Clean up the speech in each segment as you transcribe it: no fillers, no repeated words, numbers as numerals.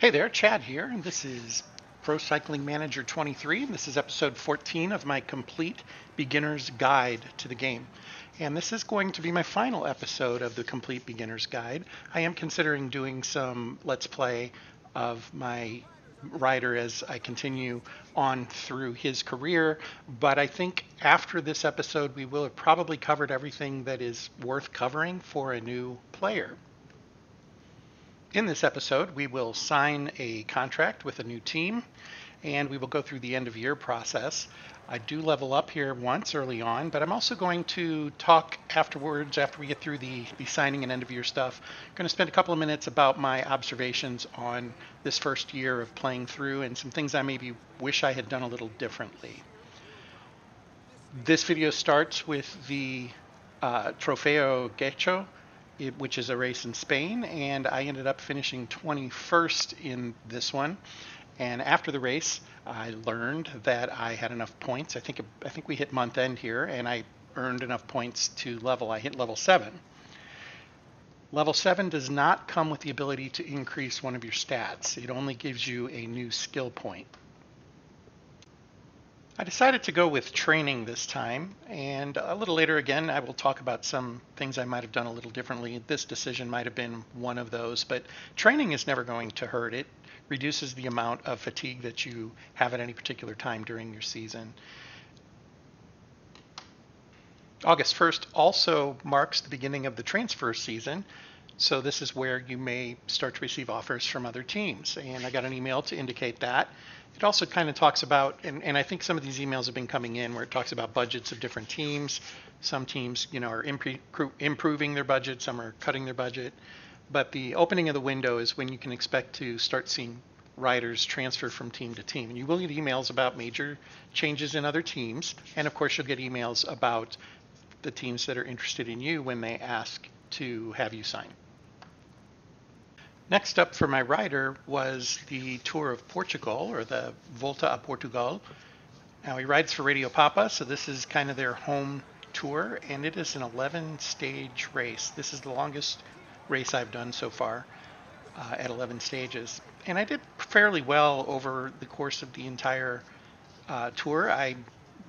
Hey there, Chad here, and this is Pro Cycling Manager 23, and this is episode 14 of my complete beginner's guide to the game. And this is going to be my final episode of the complete beginner's guide. I am considering doing some Let's Play of my rider as I continue on through his career, but I think after this episode we will have probably covered everything that is worth covering for a new player. In this episode, we will sign a contract with a new team, and we will go through the end of year process. I do level up here once early on, but I'm also going to talk afterwards, after we get through the signing and end of year stuff. I'm going to spend a couple of minutes about my observations on this first year of playing through and some things I maybe wish I had done a little differently. This video starts with the Trofeo Getxo, which is a race in Spain, and I ended up finishing 21st in this one. And after the race, I learned that I had enough points. I think we hit month end here, and I earned enough points to level. I hit level 7. Level 7 does not come with the ability to increase one of your stats. It only gives you a new skill point. I decided to go with training this time, and a little later again I will talk about some things I might have done a little differently. This decision might have been one of those, but training is never going to hurt. It reduces the amount of fatigue that you have at any particular time during your season. August 1st also marks the beginning of the transfer season, so this is where you may start to receive offers from other teams, and I got an email to indicate that. It also kind of talks about, and I think some of these emails have been coming in where it talks about budgets of different teams. Some teams, are improving their budget, some are cutting their budget. But the opening of the window is when you can expect to start seeing riders transfer from team to team. And you will get emails about major changes in other teams. And of course, you'll get emails about the teams that are interested in you when they ask to have you sign. Next up for my rider was the Tour of Portugal, or the Volta a Portugal. Now he rides for Radio Papa, so this is kind of their home tour, and it is an 11-stage race. This is the longest race I've done so far at 11 stages. And I did fairly well over the course of the entire tour. I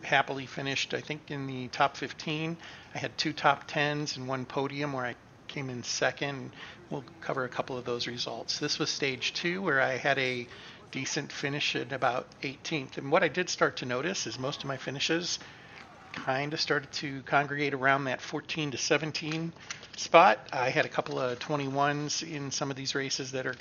happily finished, I think, in the top 15. I had 2 top 10s and 1 podium where I came in second. We'll cover a couple of those results. This was stage 2 where I had a decent finish at about 18th. And what I did start to notice is most of my finishes kind of started to congregate around that 14 to 17 spot. I had a couple of 21s in some of these races that are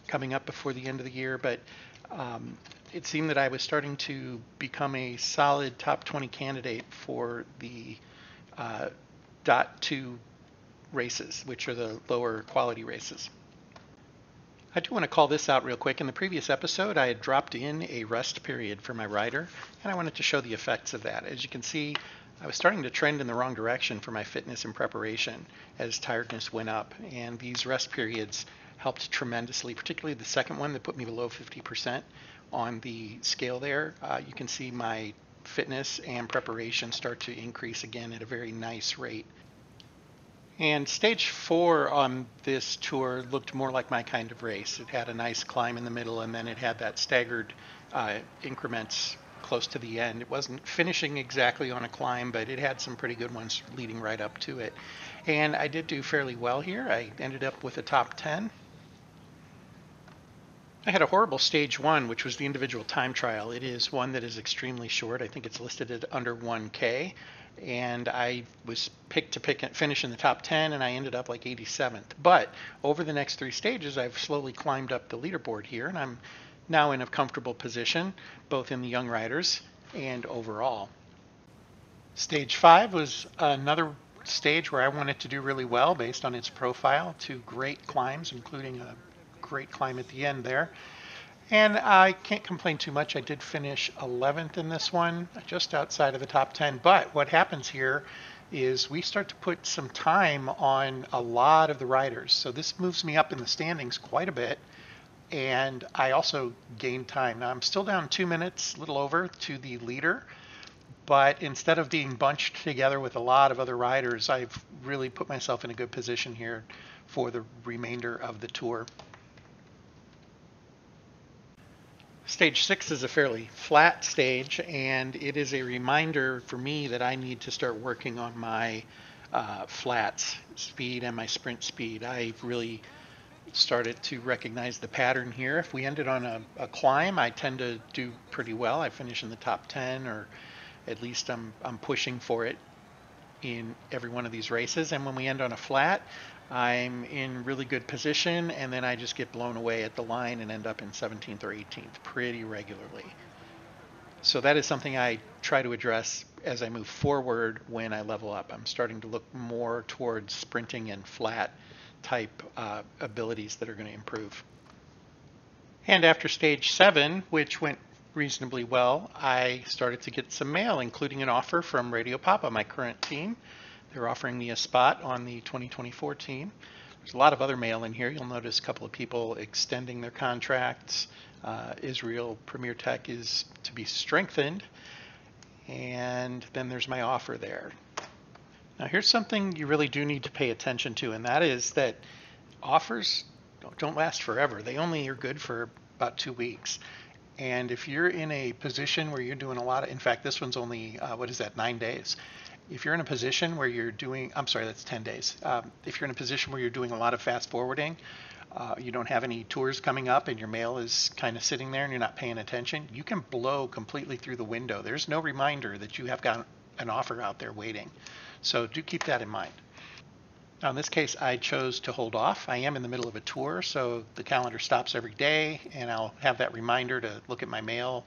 coming up before the end of the year, but it seemed that I was starting to become a solid top 20 candidate for the .2 races, which are the lower quality races. I do want to call this out real quick. In the previous episode, I had dropped in a rest period for my rider, and I wanted to show the effects of that. As you can see, I was starting to trend in the wrong direction for my fitness and preparation as tiredness went up, and these rest periods helped tremendously, particularly the second one that put me below 50% on the scale there. You can see my fitness and preparation start to increase again at a very nice rate. And stage 4 on this tour looked more like my kind of race. It had a nice climb in the middle, and then it had that staggered increments close to the end. It wasn't finishing exactly on a climb, but it had some pretty good ones leading right up to it. And I did do fairly well here. I ended up with a top 10. I had a horrible stage 1, which was the individual time trial. It is one that is extremely short. I think it's listed at under 1K. And I was picked to finish in the top 10, and I ended up like 87th. But over the next 3 stages, I've slowly climbed up the leaderboard here, and I'm now in a comfortable position, both in the young riders and overall. Stage 5 was another stage where I wanted to do really well based on its profile. 2 great climbs, including a great climb at the end there. And I can't complain too much. I did finish 11th in this one, just outside of the top 10. But what happens here is we start to put some time on a lot of the riders. So this moves me up in the standings quite a bit. And I also gained time. Now I'm still down 2 minutes, a little over, to the leader. But instead of being bunched together with a lot of other riders, I've really put myself in a good position here for the remainder of the tour. Stage 6 is a fairly flat stage, and it is a reminder for me that I need to start working on my flats speed and my sprint speed. I really started to recognize the pattern here. If we ended on a climb, I tend to do pretty well. I finish in the top 10, or at least I'm pushing for it in every one of these races. And when we end on a flat, I'm in really good position, and then I just get blown away at the line and end up in 17th or 18th pretty regularly. So that is something I try to address as I move forward when I level up. I'm starting to look more towards sprinting and flat type abilities that are going to improve. And after stage 7, which went reasonably well, I started to get some mail, including an offer from Radio Papa, my current team. They're offering me a spot on the 2024 team. There's a lot of other mail in here. You'll notice a couple of people extending their contracts. Israel Premier Tech is to be strengthened. And then there's my offer there. Now here's something you really do need to pay attention to, and that is that offers don't last forever. They only are good for about 2 weeks. And if you're in a position where you're doing a lot of, in fact, this one's only, 9 days. If you're in a position where you're doing, I'm sorry, that's 10 days. If you're in a position where you're doing a lot of fast forwarding, you don't have any tours coming up and your mail is kind of sitting there and you're not paying attention, you can blow completely through the window. There's no reminder that you have got an offer out there waiting. So do keep that in mind. Now in this case, I chose to hold off. I am in the middle of a tour, so the calendar stops every day, and I'll have that reminder to look at my mail,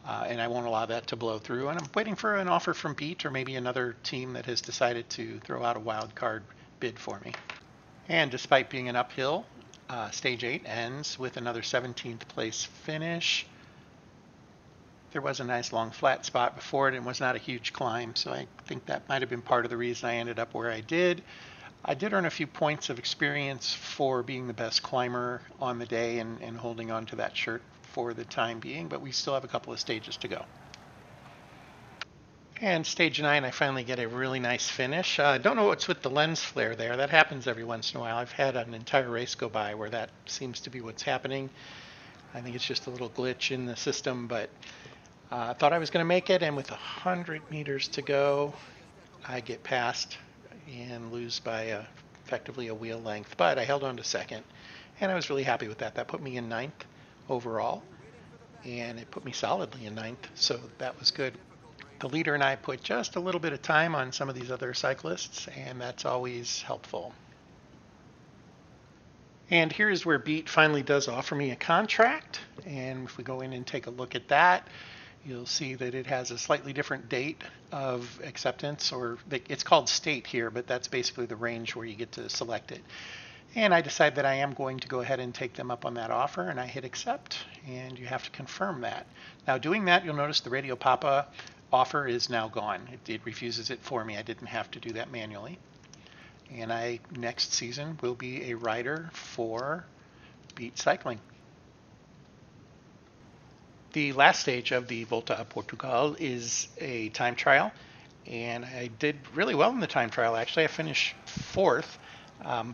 and I won't allow that to blow through. And I'm waiting for an offer from Beat or maybe another team that has decided to throw out a wild card bid for me. And despite being an uphill, stage 8 ends with another 17th place finish. There was a nice long flat spot before it and was not a huge climb, so I think that might have been part of the reason I ended up where I did. I did earn a few points of experience for being the best climber on the day and holding on to that shirt for the time being, but we still have a couple of stages to go. And stage 9, I finally get a really nice finish. I don't know what's with the lens flare there. That happens every once in a while. I've had an entire race go by where that seems to be what's happening. I think it's just a little glitch in the system, but I thought I was going to make it, and with 100 meters to go, I get past and lose by effectively a wheel length. But I held on to second, and I was really happy with that. That put me in 9th overall, and it put me solidly in 9th, so that was good. The leader and I put just a little bit of time on some of these other cyclists, and that's always helpful. And here's where Beat finally does offer me a contract, and if we go in and take a look at that, you'll see that it has a slightly different date of acceptance, or it's called state here, but that's basically the range where you get to select it. And I decide that I am going to go ahead and take them up on that offer, and I hit accept, and you have to confirm that. Now doing that, you'll notice the Radio Papa offer is now gone. It refuses it for me. I didn't have to do that manually. And I, next season, will be a rider for Beat Cycling. The last stage of the Volta a Portugal is a time trial, and I did really well in the time trial. Actually, I finished 4th,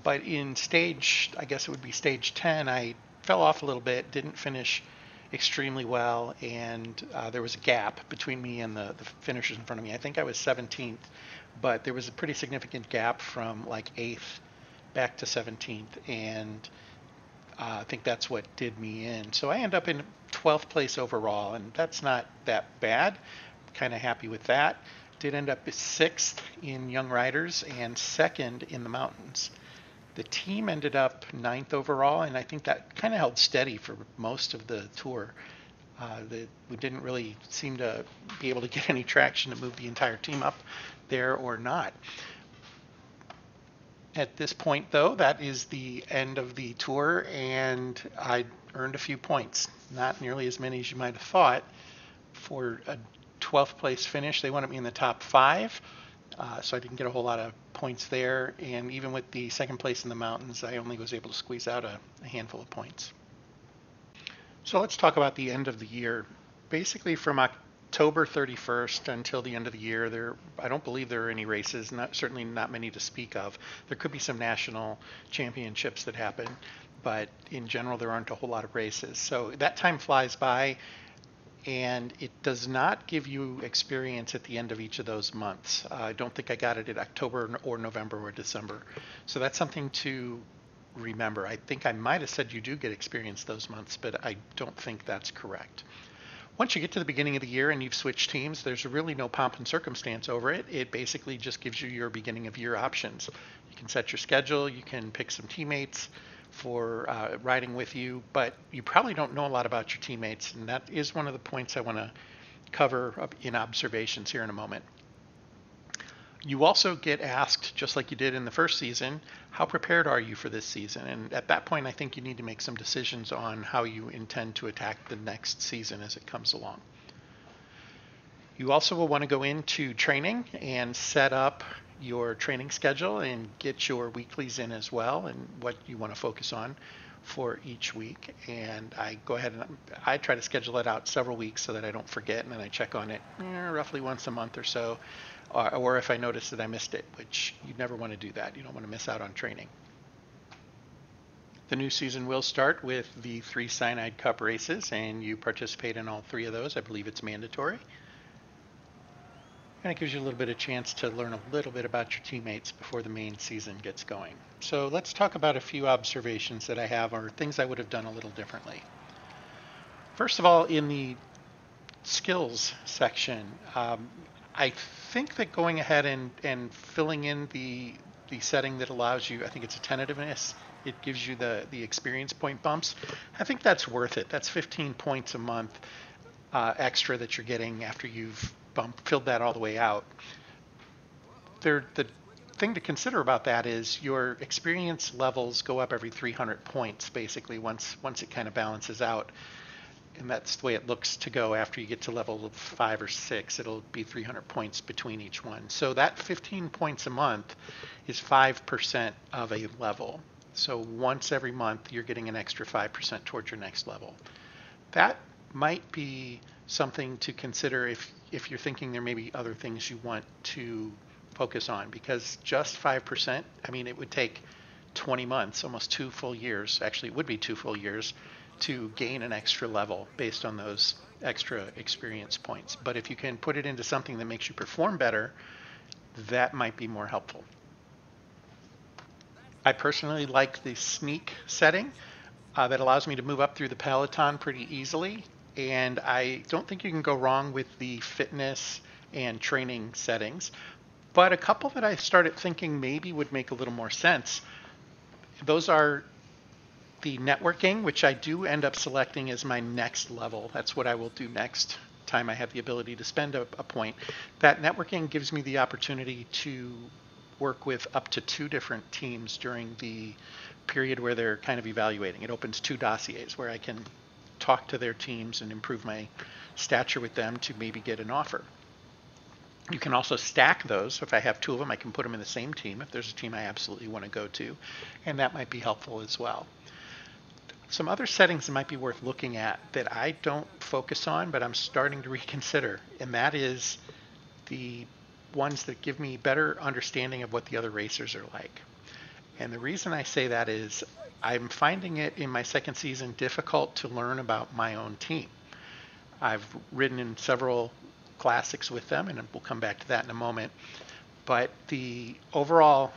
but in stage, I guess it would be stage 10, I fell off a little bit, didn't finish extremely well, and there was a gap between me and the finishers in front of me. I think I was 17th, but there was a pretty significant gap from like 8th back to 17th, and I think that's what did me in. So I end up in 12th place overall, and that's not that bad. Kind of happy with that. Did end up 6th in Young Riders and 2nd in the mountains. The team ended up 9th overall, and I think that kind of held steady for most of the tour. We didn't really seem to be able to get any traction to move the entire team up there or not. At this point, though, that is the end of the tour, and I earned a few points. Not nearly as many as you might have thought. For a 12th place finish, they wanted me in the top 5, so I didn't get a whole lot of points there. And even with the 2nd place in the mountains, I only was able to squeeze out a handful of points. So let's talk about the end of the year. Basically, from October 31st until the end of the year, I don't believe there are any races, certainly not many to speak of. There could be some national championships that happen, but in general, there aren't a whole lot of races. So that time flies by, and it does not give you experience at the end of each of those months. I don't think I got it in October or November or December. So that's something to remember. I think I might have said you do get experience those months, but I don't think that's correct. Once you get to the beginning of the year and you've switched teams, there's really no pomp and circumstance over it. It basically just gives you your beginning of year options. You can set your schedule, you can pick some teammates for riding with you, but you probably don't know a lot about your teammates, and that is one of the points I want to cover in observations here in a moment. You also get asked, just like you did in the first season, how prepared are you for this season? And at that point, I think you need to make some decisions on how you intend to attack the next season as it comes along. You also will want to go into training and set up your training schedule and get your weeklies in as well and what you want to focus on for each week. And I go ahead and I try to schedule it out several weeks so that I don't forget, and then I check on it roughly once a month or so, or if I notice that I missed it, which you never want to do that. You don't want to miss out on training. The new season will start with the 3 Cyanide Cup races, and you participate in all 3 of those. I believe it's mandatory. And it gives you a little bit of chance to learn a little bit about your teammates before the main season gets going. So let's talk about a few observations that I have or things I would have done a little differently. First of all, in the skills section, I think that going ahead and filling in the setting that allows you, I think it's a tentativeness, it gives you the experience point bumps. I think that's worth it. That's 15 points a month extra that you're getting after you've filled that all the way out. The thing to consider about that is your experience levels go up every 300 points, basically, once it kind of balances out. And that's the way it looks to go after you get to level 5 or 6. It'll be 300 points between each one. So that 15 points a month is 5% of a level. So once every month, you're getting an extra 5% towards your next level. That might be something to consider if you're thinking there may be other things you want to focus on, because just 5%, I mean, it would take 20 months, almost 2 full years. Actually, it would be 2 full years to gain an extra level based on those extra experience points. But if you can put it into something that makes you perform better, that might be more helpful. I personally like the sneak setting that allows me to move up through the peloton pretty easily. And I don't think you can go wrong with the fitness and training settings. But a couple that I started thinking maybe would make a little more sense. Those are the networking, which I do end up selecting as my next level. That's what I will do next time I have the ability to spend a point. That networking gives me the opportunity to work with up to 2 different teams during the period where they're kind of evaluating. It opens 2 dossiers where I can talk to their teams and improve my stature with them to maybe get an offer. You can also stack those. If I have 2 of them, I can put them in the same team if there's a team I absolutely want to go to, and that might be helpful as well. Some other settings that might be worth looking at that I don't focus on, but I'm starting to reconsider, and that is the ones that give me better understanding of what the other racers are like. And the reason I say that is I'm finding it in my second season difficult to learn about my own team. I've ridden in several classics with them, and we'll come back to that in a moment. But the overall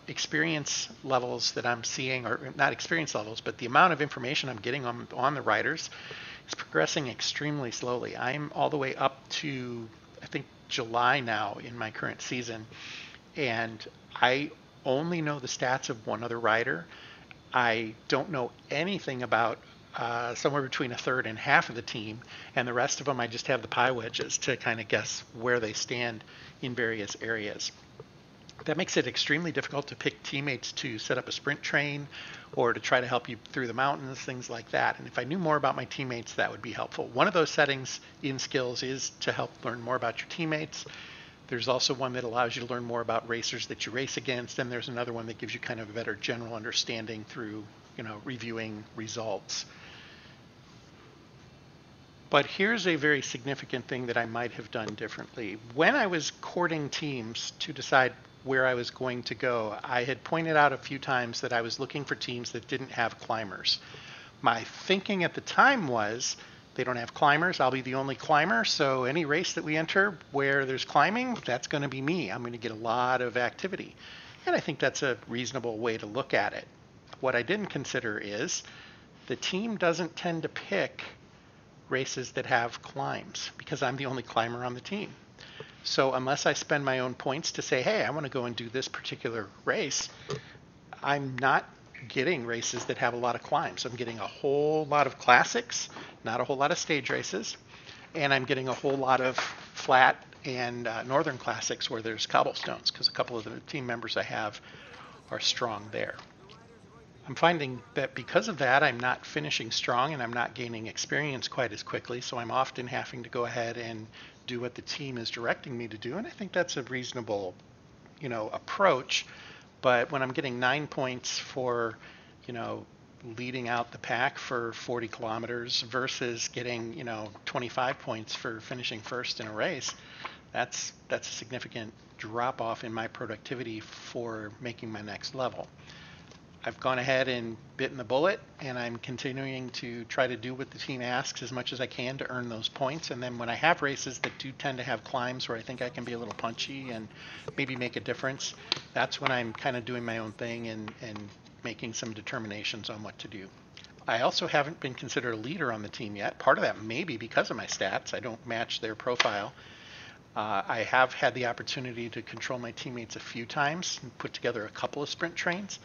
experience levels that I'm seeing, or not experience levels, but the amount of information I'm getting on the riders is progressing extremely slowly. I'm all the way up to, I think, July now in my current season, and I only know the stats of one other rider. I don't know anything about somewhere between a third and half of the team, and the rest of them I just have the pie wedges to kind of guess where they stand in various areas. That makes it extremely difficult to pick teammates to set up a sprint train or to try to help you through the mountains, things like that. And if I knew more about my teammates, that would be helpful. One of those settings in skills is to help learn more about your teammates. There's also one that allows you to learn more about racers that you race against, and there's another one that gives you kind of a better general understanding through, reviewing results. But here's a very significant thing that I might have done differently. When I was courting teams to decide where I was going to go. I had pointed out a few times that I was looking for teams that didn't have climbers. My thinking at the time was they don't have climbers, I'll be the only climber, so any race that we enter where there's climbing, that's going to be me. I'm going to get a lot of activity. And I think that's a reasonable way to look at it. What I didn't consider is the team doesn't tend to pick races that have climbs because I'm the only climber on the team. So unless I spend my own points to say, hey, I want to go and do this particular race, I'm not getting races that have a lot of climbs. I'm getting a whole lot of classics, not a whole lot of stage races, and I'm getting a whole lot of flat and northern classics where there's cobblestones because a couple of the team members I have are strong there. I'm finding that because of that, I'm not finishing strong and I'm not gaining experience quite as quickly, so I'm often having to go ahead and do what the team is directing me to do, and I think that's a reasonable, approach. But when I'm getting 9 points for, leading out the pack for 40 kilometers versus getting, 25 points for finishing first in a race, that's a significant drop off in my productivity for making my next level. I've gone ahead and bitten the bullet, and I'm continuing to try to do what the team asks as much as I can to earn those points. And then when I have races that do tend to have climbs where I think I can be a little punchy and maybe make a difference, that's when I'm kind of doing my own thing and making some determinations on what to do. I also haven't been considered a leader on the team yet. Part of that may be because of my stats. I don't match their profile. I have had the opportunity to control my teammates a few times and put together a couple of sprint trains,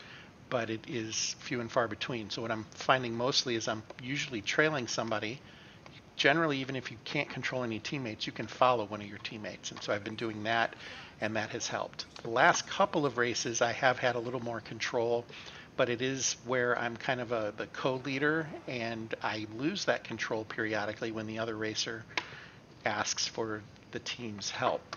but it is few and far between. So what I'm finding mostly is I'm usually trailing somebody. Generally, even if you can't control any teammates, you can follow one of your teammates. And so I've been doing that, and that has helped. The last couple of races, I have had a little more control, but it is where I'm kind of the co-leader, and I lose that control periodically when the other racer asks for the team's help.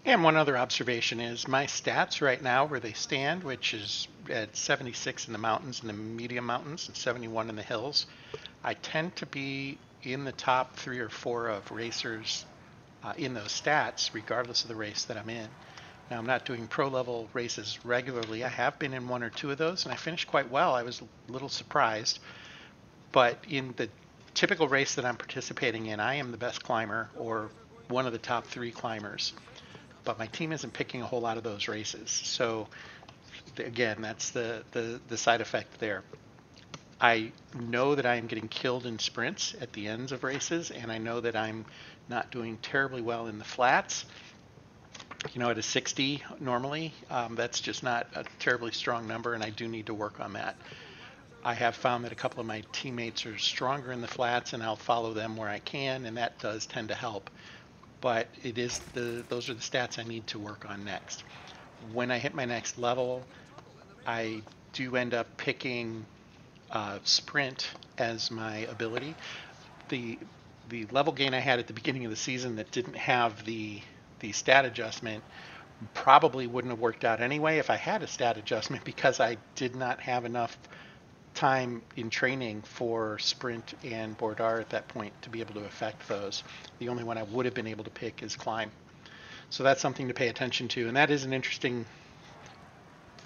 And one other observation is my stats right now where they stand, which is at 76 in the mountains and the medium mountains and 71 in the hills. I tend to be in the top 3 or 4 of racers in those stats, regardless of the race that I'm in. Now, I'm not doing pro level races regularly. I have been in 1 or 2 of those, and I finished quite well. I was a little surprised. But in the typical race that I'm participating in, I am the best climber or one of the top 3 climbers. But my team isn't picking a whole lot of those races. So again, that's the side effect there. I know that I am getting killed in sprints at the ends of races, and I know that I'm not doing terribly well in the flats. At a 60 normally, that's just not a terribly strong number, and I do need to work on that. I have found that a couple of my teammates are stronger in the flats, and I'll follow them where I can, and that does tend to help. But those are the stats I need to work on next. When I hit my next level, I do end up picking sprint as my ability. The level gain I had at the beginning of the season that didn't have the stat adjustment probably wouldn't have worked out anyway if I had a stat adjustment, because I did not have enough time in training for sprint and Bordar at that point to be able to affect those. The only one I would have been able to pick is climb. So that's something to pay attention to, and that is an interesting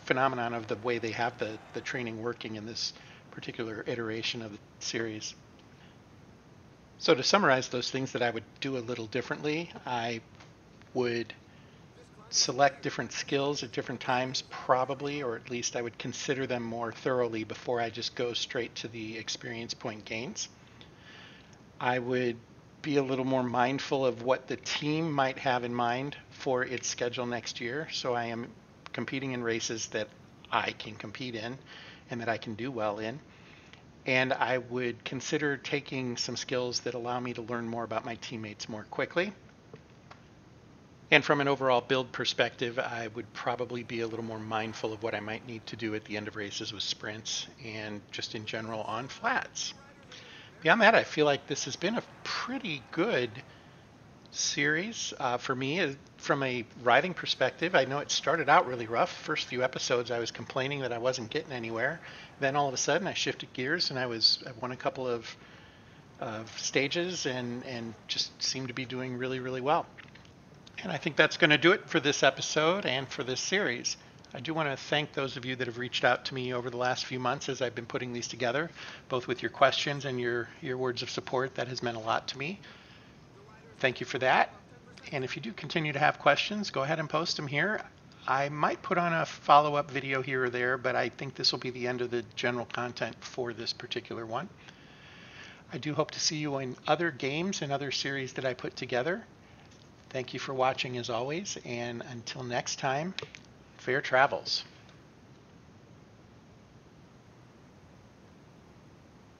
phenomenon of the way they have the training working in this particular iteration of the series. So to summarize those things that I would do a little differently, I would select different skills at different times probably, or at least I would consider them more thoroughly before I just go straight to the experience point gains. I would be a little more mindful of what the team might have in mind for its schedule next year, so I am competing in races that I can compete in and that I can do well in. And I would consider taking some skills that allow me to learn more about my teammates more quickly. And from an overall build perspective, I would probably be a little more mindful of what I might need to do at the end of races with sprints and just in general on flats. Beyond that, I feel like this has been a pretty good series for me. From a riding perspective, I know it started out really rough. First few episodes, I was complaining that I wasn't getting anywhere. Then all of a sudden, I shifted gears and I won a couple of stages and just seemed to be doing really, really well. And I think that's going to do it for this episode and for this series. I do want to thank those of you that have reached out to me over the last few months as I've been putting these together, both with your questions and your words of support. That has meant a lot to me. Thank you for that. And if you do continue to have questions, go ahead and post them here. I might put on a follow-up video here or there, but I think this will be the end of the general content for this particular one. I do hope to see you in other games and other series that I put together. Thank you for watching as always, and until next time, fair travels.